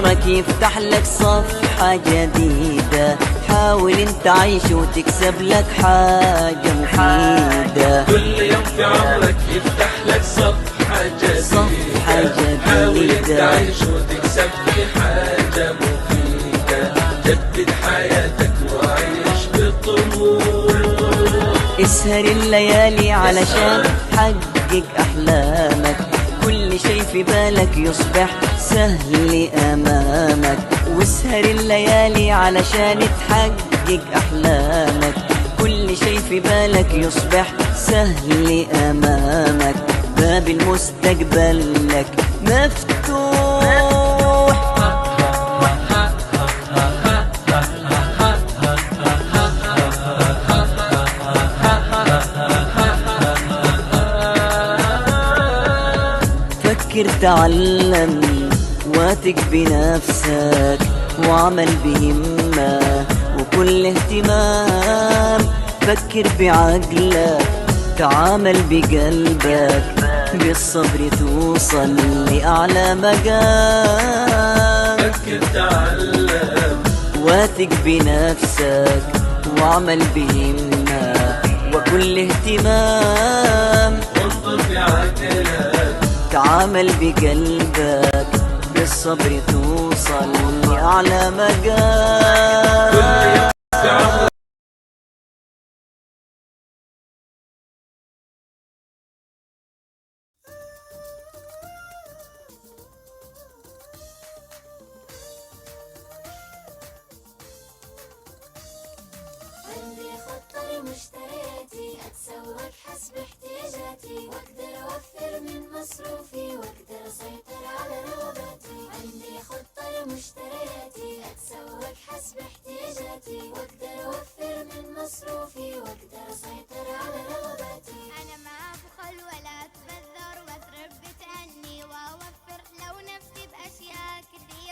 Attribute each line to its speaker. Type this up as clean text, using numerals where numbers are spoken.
Speaker 1: عمرك يفتح لك صفحة جديدة، حاول انت عيش وتكسب لك حاجة مفيدة.
Speaker 2: كل يوم في عمرك يفتح لك صفحة جديدة، حاول انت عيش وتكسب في حاجة مفيدة. جدد حياتك وعيش بالطموح.
Speaker 1: اسهر الليالي علشان حقق أحلامك، كل شي في بالك يصبح سهل أمامك. واسهر الليالي علشان تحقق أحلامك، كل شي في بالك يصبح سهل أمامك. باب المستقبل لك مفتوح. فكر تعلم واثق بنفسك، وعمل بهمة وكل اهتمام. فكر بعقلك تعامل بقلبك، بالصبر توصل لأعلى مقام.
Speaker 2: فكر تعلم
Speaker 1: واثق بنفسك وعمل بهمة وكل اهتمام.
Speaker 2: وانظر بعقلك
Speaker 1: تعامل بقلبك، بالصبر توصل لأعلى مقام.
Speaker 2: كل يوم في عمرك
Speaker 3: عندي خطة لمشترياتي، أتسوق حسب احتياجاتي، وأقدر أوفر من مصروفي، وأقدر أسيطر على رغباتي. عندي خطة لمشترياتي، أتسوق حسب احتياجاتي، وأقدر أوفر من مصروفي، وأقدر أسيطر على رغباتي.
Speaker 4: أنا ما أبخل ولا أتبذر، وأصرف بتأني وأوفر لو نفسي بأشياء كثيرة.